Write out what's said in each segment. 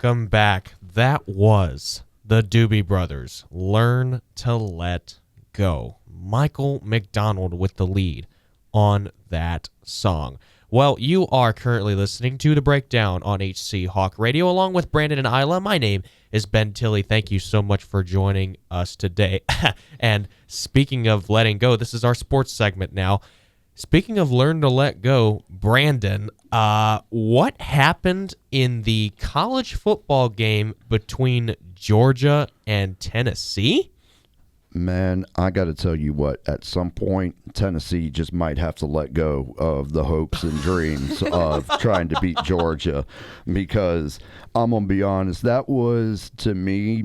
Welcome back. That was the Doobie Brothers. Learn to Let Go. Michael McDonald with the lead on that song. Well, you are currently listening to The Breakdown on HC Hawk Radio along with Brandon and Eyla. My name is Ben Tilley. Thank you so much for joining us today. And speaking of letting go, this is our sports segment now. Speaking of learn to let go, Brandon, what happened in the college football game between Georgia and Tennessee? Man, I got to tell you what, at some point, Tennessee just might have to let go of the hopes and dreams of trying to beat Georgia, because I'm going to be honest, that was, to me,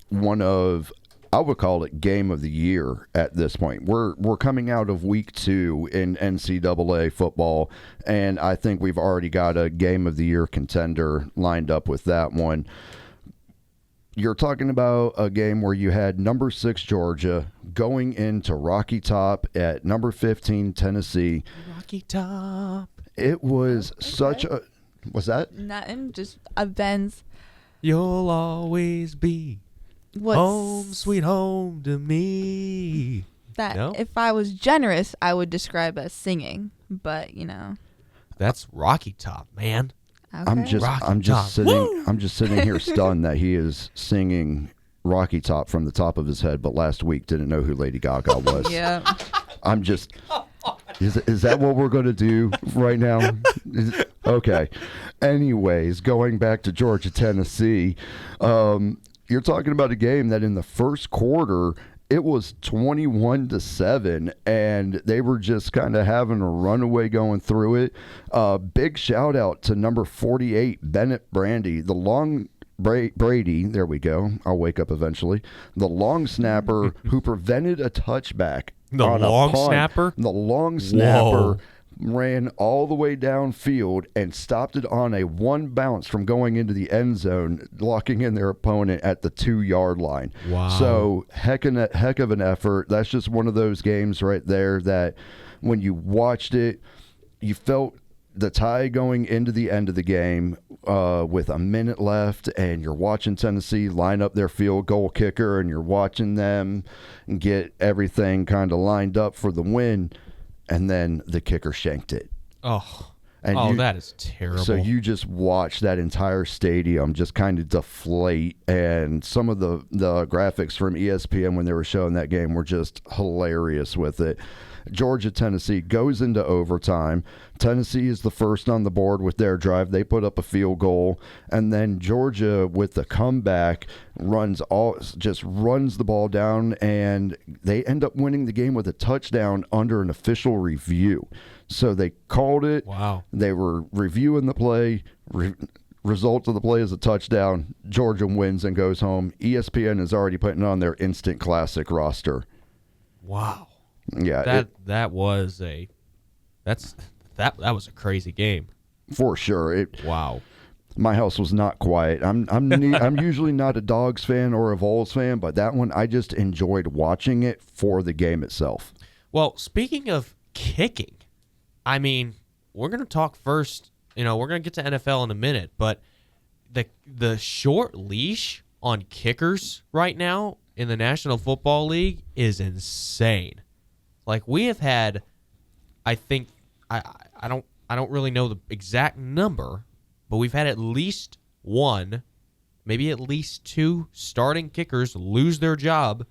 one of, I would call it game of the year at this point. We're coming out of week 2 in NCAA football, and I think we've already got a game of the year contender lined up with that one. You're talking about a game where you had number 6 Georgia going into Rocky Top at number 15 Tennessee. Rocky Top. It was such a... Was that? Nothing, just a Ben's. You'll always be home, sweet home to me. That No? if I was generous, I would describe as singing, but you know. That's Rocky Top, man. Okay. I'm just sitting here stunned that he is singing Rocky Top from the top of his head, but last week didn't know who Lady Gaga was. Yeah. I'm just... Is that what we're going to do right now? Okay. Anyways, going back to Georgia, Tennessee, you're talking about a game that in the first quarter, it was 21-7, and they were just kind of having a runaway going through it. Big shout out to number 48, Bennett Brandy, the long Brady, there we go. I'll wake up eventually. The long snapper who prevented a touchback. The long snapper? The long snapper Whoa. ran all the way downfield and stopped it on a one bounce from going into the end zone, locking in their opponent at the 2-yard line. Wow. So heck of an effort. That's just one of those games right there that when you watched it, you felt the tie going into the end of the game with a minute left, and you're watching Tennessee line up their field goal kicker, and you're watching them get everything kind of lined up for the win, and then the kicker shanked it. That is terrible. So you just watch that entire stadium just kind of deflate, and some of the graphics from ESPN when they were showing that game were just hilarious with it. Georgia, Tennessee goes into overtime. Tennessee is the first on the board with their drive. They put up a field goal, and then Georgia with the comeback runs the ball down, and they end up winning the game with a touchdown under an official review. So they called it. Wow. They were reviewing the play. Result of the play is a touchdown. Georgia wins and goes home. ESPN is already putting on their instant classic roster. Wow. Yeah, that was a crazy game. For sure. Wow. My house was not quiet. I'm usually not a Dogs fan or a Vols fan, but that one I just enjoyed watching it for the game itself. Well, speaking of kicking, I mean, we're going to talk first, we're going to get to NFL in a minute, but the short leash on kickers right now in the National Football League is insane. Like, we have had, I think, I don't really know the exact number, but we've had at least one, maybe at least 2 starting kickers lose their job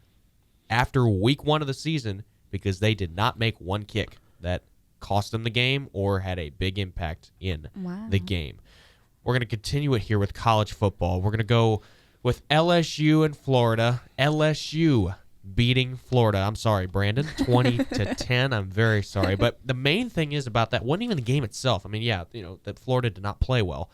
after week 1 of the season because they did not make one kick that cost them the game or had a big impact in the game. We're going to continue it here with college football. We're going to go with LSU and Florida. LSU beating Florida. I'm sorry, Brandon. 20-10. I'm very sorry. But the main thing is about that wasn't even the game itself. I mean, yeah, that Florida did not play well.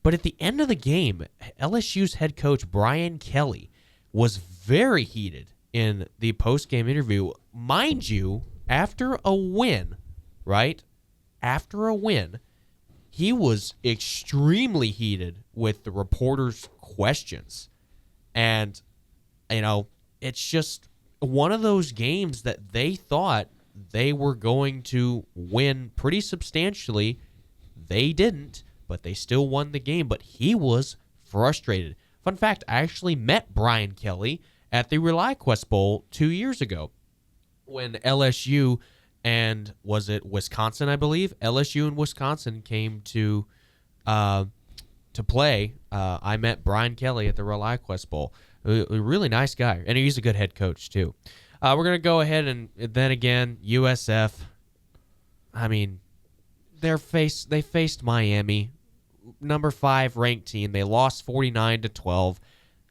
But at the end of the game, LSU's head coach, Brian Kelly, was very heated in the post-game interview. Mind you, after a win, right? After a win, he was extremely heated with the reporters' questions. And, it's just one of those games that they thought they were going to win pretty substantially. They didn't, but they still won the game. But he was frustrated. Fun fact, I actually met Brian Kelly at the ReliaQuest Bowl 2 years ago when LSU and was it Wisconsin, I believe? LSU and Wisconsin came to play. I met Brian Kelly at the ReliaQuest Bowl. A really nice guy, and he's a good head coach too. We're going to go ahead and then again, USF. I mean, they faced Miami, number 5 ranked team. They lost 49-12.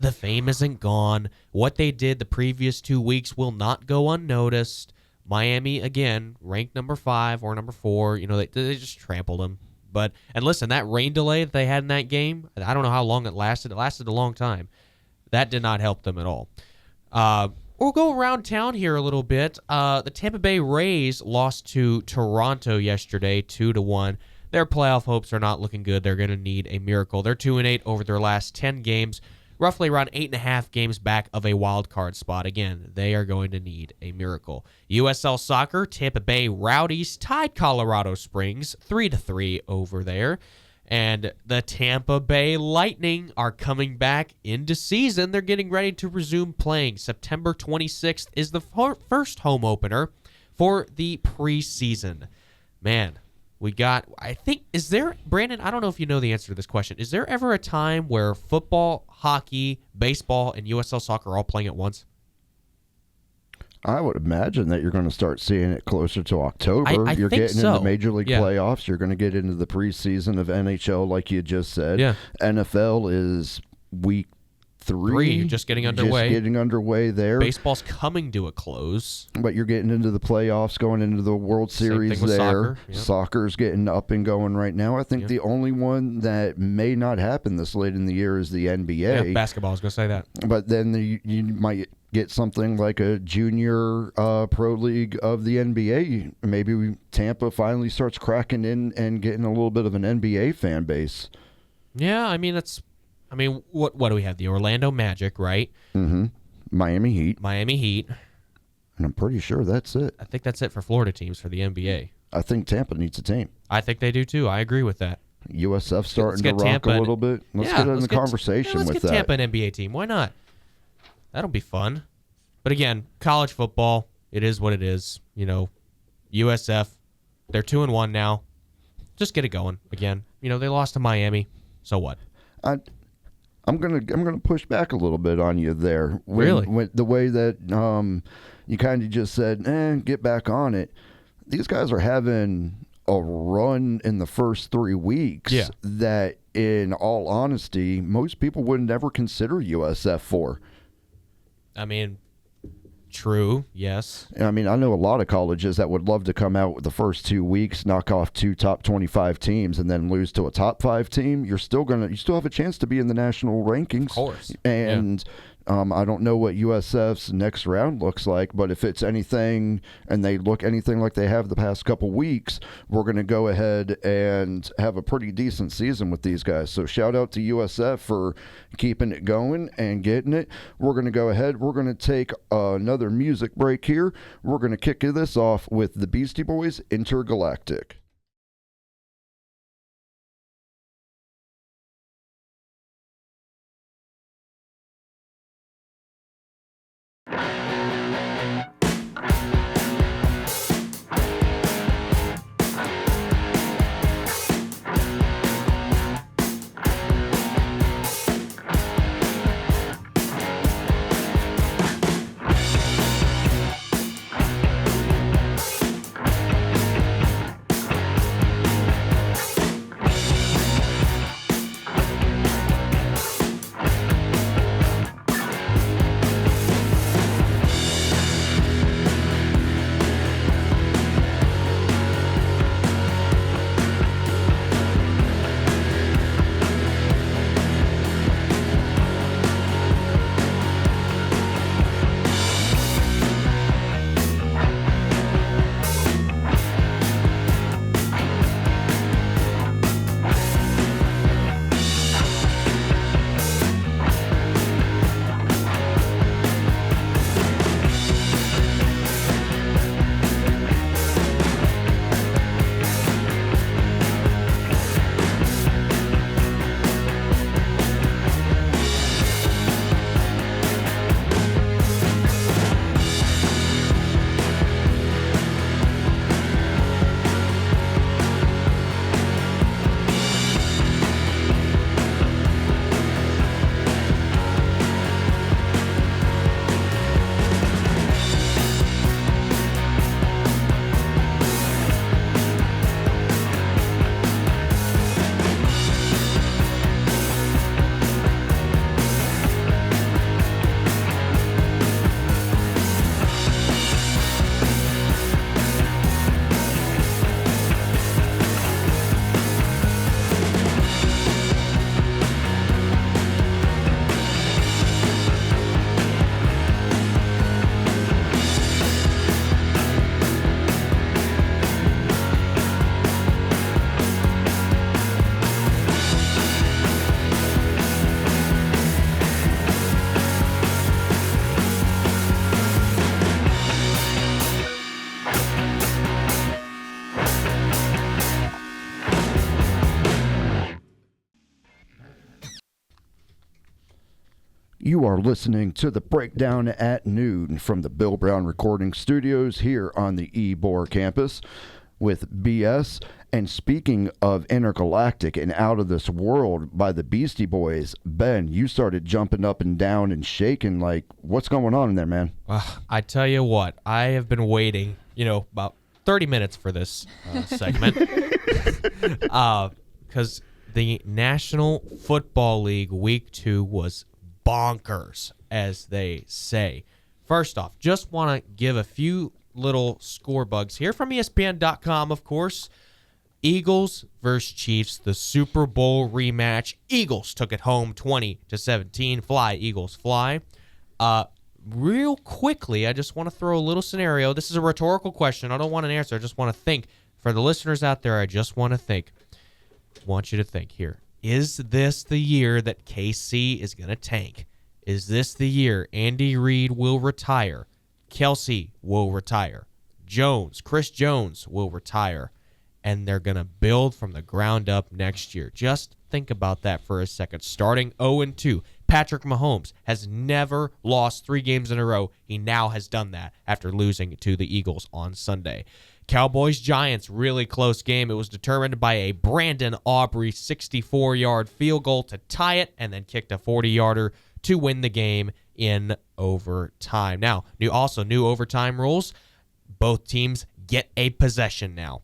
The fame isn't gone. What they did the previous 2 weeks will not go unnoticed. Miami, again, ranked number 5 or number 4. You know, they just trampled them. And listen, that rain delay that they had in that game, I don't know how long it lasted. It lasted a long time. That did not help them at all. We'll go around town here a little bit. The Tampa Bay Rays lost to Toronto yesterday, 2-1. Their playoff hopes are not looking good. They're going to need a miracle. They're 2-8 over their last 10 games, roughly around 8.5 games back of a wild card spot. Again, they are going to need a miracle. USL Soccer, Tampa Bay Rowdies tied Colorado Springs 3-3 over there. And the Tampa Bay Lightning are coming back into season. They're getting ready to resume playing. September 26th is the first home opener for the preseason. Man, Brandon, I don't know if you know the answer to this question. Is there ever a time where football, hockey, baseball, and USL Soccer are all playing at once? I would imagine that you're going to start seeing it closer to October. You're think getting so. into Major League playoffs. You're going to get into the preseason of NHL, like you just said. Yeah. NFL is week 3. Just getting underway. Just getting underway there. Baseball's coming to a close. But you're getting into the playoffs, going into the World Series there. Soccer. Yep. Soccer's getting up and going right now. I think the only one that may not happen this late in the year is the NBA. Yeah, basketball, I was going to say that. But then you might get something like a junior pro league of the NBA. Maybe Tampa finally starts cracking in and getting a little bit of an NBA fan base. Yeah, what do we have? The Orlando Magic, right? Mm-hmm. Miami Heat. And I'm pretty sure that's it. I think that's it for Florida teams for the NBA. I think Tampa needs a team. I think they do too. I agree with that. USF starting to rock Tampa a little bit. Let's get in the conversation with that. Let's get Tampa an NBA team. Why not? That'll be fun. But again, college football, it is what it is. You know, USF, they're 2-1 now. Just get it going again. You know, they lost to Miami. So what? I'm gonna push back a little bit on you there. Really? When the way that you kind of just said, get back on it. These guys are having a run in the first 3 weeks that, in all honesty, most people would never consider USF for. I mean, true, yes. I mean, I know a lot of colleges that would love to come out with the first 2 weeks, knock off 2 top 25 teams, and then lose to a top 5 team. You still have a chance to be in the national rankings. Of course. And I don't know what USF's next round looks like, but if it's anything and they look anything like they have the past couple weeks, we're going to go ahead and have a pretty decent season with these guys. So shout out to USF for keeping it going and getting it. We're going to go ahead. We're going to take another music break here. We're going to kick this off with the Beastie Boys, Intergalactic. You are listening to the Breakdown at Noon from the Bill Brown Recording Studios here on the Ybor campus with BS. And speaking of intergalactic and out of this world by the Beastie Boys, Ben, you started jumping up and down and shaking. Like, what's going on in there, man? I tell you what, I have been waiting, about 30 minutes for this segment. Because the National Football League Week 2 was bonkers, as they say. First off, just want to give a few little score bugs here from ESPN.com, of course. Eagles versus Chiefs, the Super Bowl rematch. Eagles took it home 20-17. Fly, Eagles, fly. Real quickly, I just want to throw a little scenario. This is a rhetorical question. I don't want an answer. I just want to think. For the listeners out there, I just want to think. Want you to think here. Is this the year that KC is going to tank? Is this the year Andy Reid will retire? Kelsey will retire. Chris Jones will retire. And they're going to build from the ground up next year. Just think about that for a second. Starting 0-2. Patrick Mahomes has never lost 3 games in a row. He now has done that after losing to the Eagles on Sunday. Cowboys-Giants, really close game. It was determined by a Brandon Aubrey 64-yard field goal to tie it and then kicked a 40-yarder to win the game in overtime. Now, new overtime rules. Both teams get a possession now.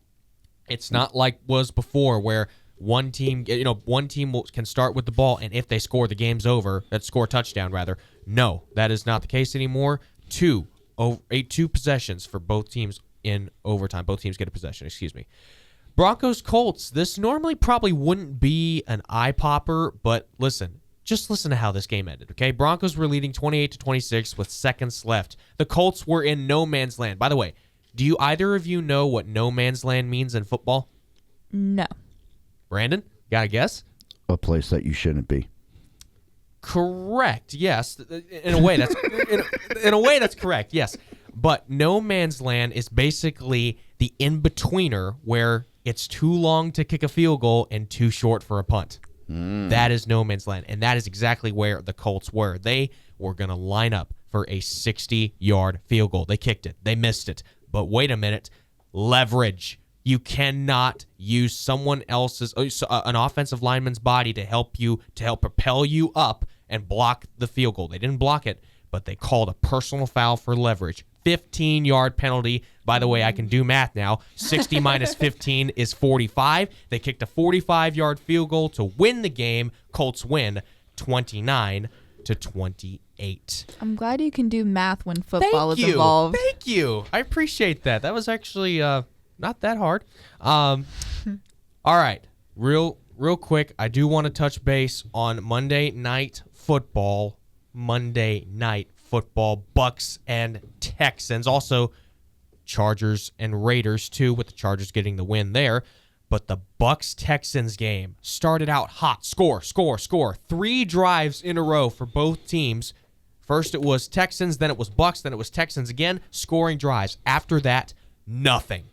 It's not like was before where one team can start with the ball, and if they score, the game's over. Score a touchdown, rather. No, that is not the case anymore. Two possessions for both teams in overtime. Both teams get a possession, Broncos-Colts. This normally probably wouldn't be an eye-popper, but just listen to how this game ended, okay? Broncos were leading 28-26 with seconds left. The Colts were in no man's land. By the way, do you either of you know what no man's land means in football? No. Brandon, got a guess? A place that you shouldn't be. Correct. Yes. In a way, that's in a way that's correct. Yes. But no man's land is basically the in-betweener where it's too long to kick a field goal and too short for a punt. That is no man's land, and that is exactly where the Colts were. They were going to line up for a 60-yard field goal. They kicked it. They missed it. But wait a minute. Leverage. You cannot use someone else's, an offensive lineman's body to help propel you up and block the field goal. They didn't block it, but they called a personal foul for leverage. 15-yard penalty. By the way, I can do math now. 60 minus 15 is 45. They kicked a 45-yard field goal to win the game. Colts win 29-28. I'm glad you can do math when football is involved. Thank you. I appreciate that. That was actually not that hard. All right. Real quick, I do want to touch base on Monday Night Football. Bucks and Texans. Also, Chargers and Raiders, too, with the Chargers getting the win there. But the Bucks-Texans game started out hot. Score. 3 drives in a row for both teams. First it was Texans, then it was Bucks, then it was Texans again, scoring drives. After that, nothing.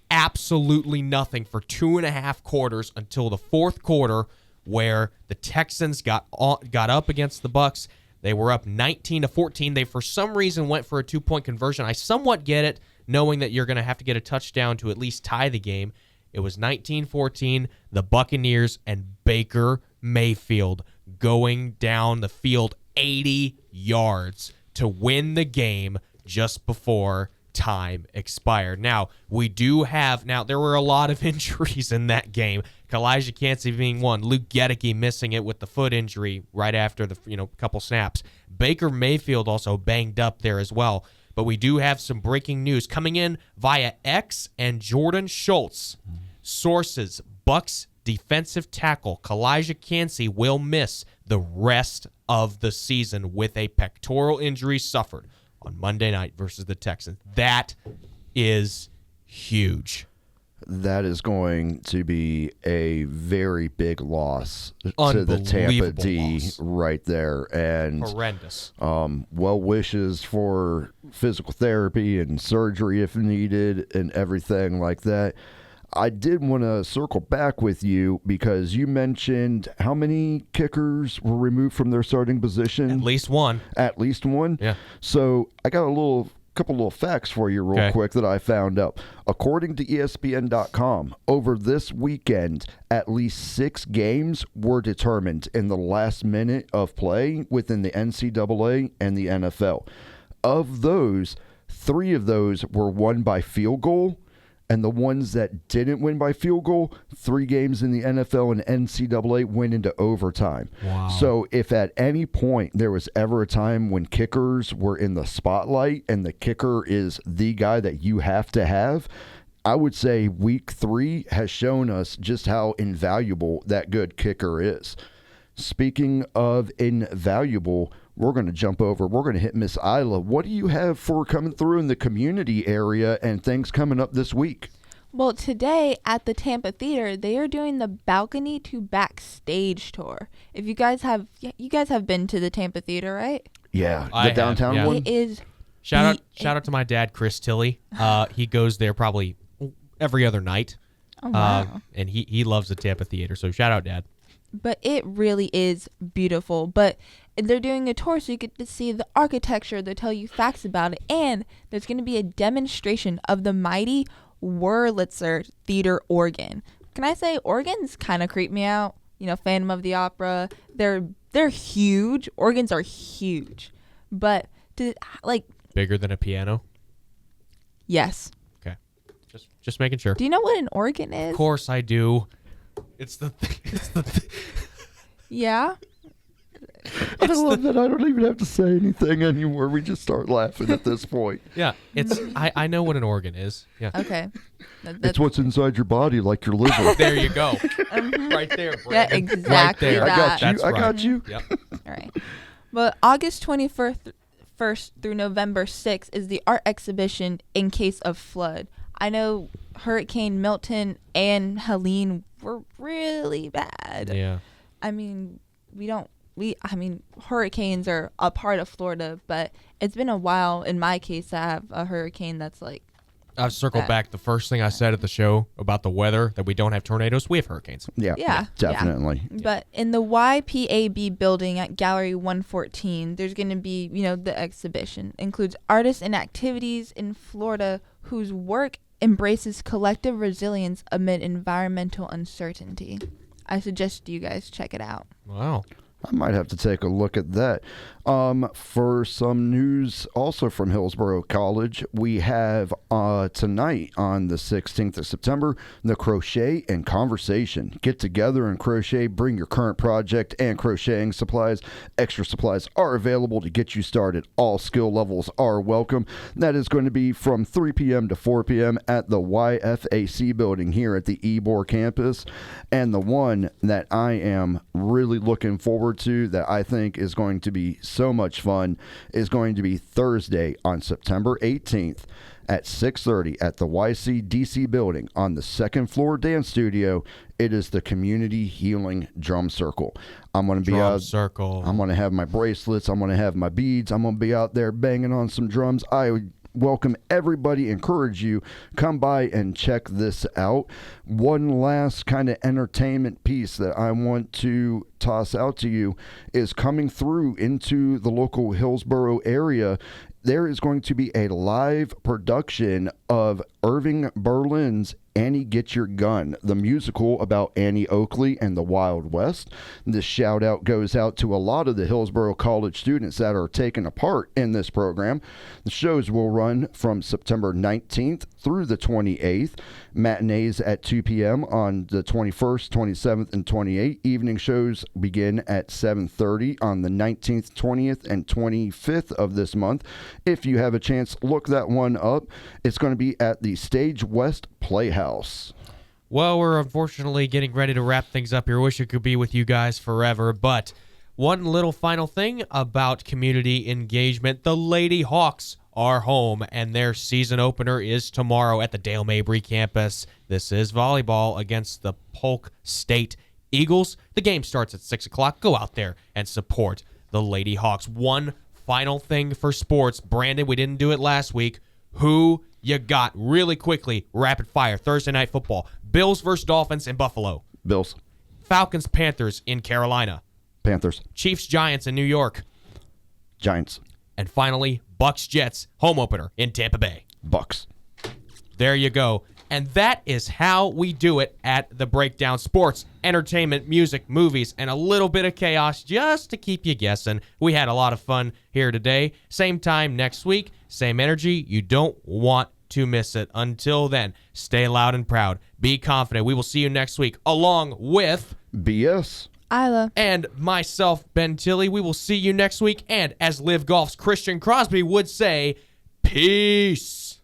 Absolutely nothing for 2.5 quarters until the fourth quarter where the Texans got up against the Bucks. They were up 19-14. They, for some reason, went for a 2-point conversion. I somewhat get it, knowing that you're going to have to get a touchdown to at least tie the game. It was 19-14, the Buccaneers and Baker Mayfield going down the field 80 yards to win the game just before time expired. Now, there were a lot of injuries in that game. Kalijah Kancey being one. Luke Gedeke missing it with the foot injury right after the couple snaps. Baker Mayfield also banged up there as well. But we do have some breaking news coming in via X and Jordan Schultz. Sources, Bucks defensive tackle Kalijah Kancey will miss the rest of the season with a pectoral injury suffered on Monday night versus the Texans. That is huge. That is going to be a very big loss to the Tampa D loss right there. And horrendous. Well wishes for physical therapy and surgery if needed and everything like that. I did want to circle back with you because you mentioned how many kickers were removed from their starting position? At least one. At least one? Yeah. So I got couple little facts for you real quick that I found out. According to ESPN.com, over this weekend, at least 6 games were determined in the last minute of play within the NCAA and the NFL. Of those, 3 of those were won by field goal, and the ones that didn't win by field goal, 3 games in the NFL and NCAA went into overtime. Wow. So if at any point there was ever a time when kickers were in the spotlight and the kicker is the guy that you have to have, I would say week 3 has shown us just how invaluable that good kicker is. Speaking of invaluable, we're going to jump over. We're going to hit Miss Eyla. What do you have for coming through in the community area and things coming up this week? Well, today at the Tampa Theater, they are doing the balcony to backstage tour. If you guys have been to the Tampa Theater, right? Yeah, I the downtown have, yeah. one. It is. Shout out to my dad, Chris Tilley. He goes there probably every other night. Oh, wow. And he loves the Tampa Theater. So shout out, Dad. But it really is beautiful. But they're doing a tour, so you get to see the architecture. They'll tell you facts about it. And there's going to be a demonstration of the mighty Wurlitzer theater organ. Can I say organs kind of creep me out? You know, Phantom of the Opera. They're huge. Organs are huge. But, Bigger than a piano? yes. Okay. Just making sure. Do you know what an organ is? Of course I do. It's the Yeah. I love that I don't even have to say anything anymore. We just start laughing at this point. Yeah, it's I know what an organ is. Yeah. Okay. It's what's inside your body, like your liver. There you go. Right there, Yeah, Brandon. exactly Right there. I got that. you. That's I right. got you. Yep. All right. But August 21st through November 6th is the art exhibition In Case of Flood. I know Hurricane Milton and Helene were really bad. Yeah. I mean, hurricanes are a part of Florida, but it's been a while in my case to have a hurricane that's like. I've circled that. back the first thing I said at the show about the weather, that we don't have tornadoes. We have hurricanes. Yeah, definitely. But in the YPAB building at Gallery 114, there's going to be, the exhibition includes artists and activities in Florida whose work embraces collective resilience amid environmental uncertainty. I suggest you guys check it out. Wow. I might have to take a look at that. For some news also from Hillsborough College, we have tonight on the 16th of September, the Crochet and Conversation. Get together and crochet, bring your current project and crocheting supplies. Extra supplies are available to get you started. All skill levels are welcome. That is going to be from 3 p.m. to 4 p.m. at the YFAC building here at the Ybor campus. And the one that I am really looking forward to, that I think is going to be so much fun, is going to be Thursday on September 18th at 6:30 at the YCDC building on the second floor dance studio. It is the Community Healing Drum Circle. I'm going to be out. Circle. I'm going to have my bracelets. I'm going to have my beads. I'm going to be out there banging on some drums. I welcome everybody, encourage you, come by and check this out. One last kind of entertainment piece that I want to toss out to you is coming through into the local Hillsborough area. There is going to be a live production of Irving Berlin's Annie Get Your Gun, the musical about Annie Oakley and the Wild West. This shout out goes out to a lot of the Hillsborough College students that are taking a part in this program. The shows will run from September 19th through the 28th. Matinees at 2 p.m. on the 21st, 27th, and 28th. Evening shows begin at 7:30 on the 19th, 20th, and 25th of this month. If you have a chance, look that one up. It's going to be at the Stage West Playhouse. Well, we're unfortunately getting ready to wrap things up here. Wish it could be with you guys forever, but one little final thing about community engagement. The Lady Hawks are home, and their season opener is tomorrow at the Dale Mabry campus. This is volleyball against the Polk State Eagles. The game starts at 6 o'clock. Go out there and support the Lady Hawks. One final thing for sports. Brandon, we didn't do it last week. Who you got really quickly, rapid fire, Thursday Night Football? Bills versus Dolphins in Buffalo. Bills. Falcons Panthers in Carolina. Panthers. Chiefs Giants in New York. Giants. And finally, Bucks Jets home opener in Tampa Bay. Bucks. There you go. And that is how we do it at the Breakdown. Sports, entertainment, music, movies, and a little bit of chaos just to keep you guessing. We had a lot of fun here today. Same time next week, same energy. You don't want to miss it. Until then, stay loud and proud. Be confident. We will see you next week along with BS. Eyla. And myself, Ben Tilley. We will see you next week. And as Live Golf's Christian Crosby would say, peace.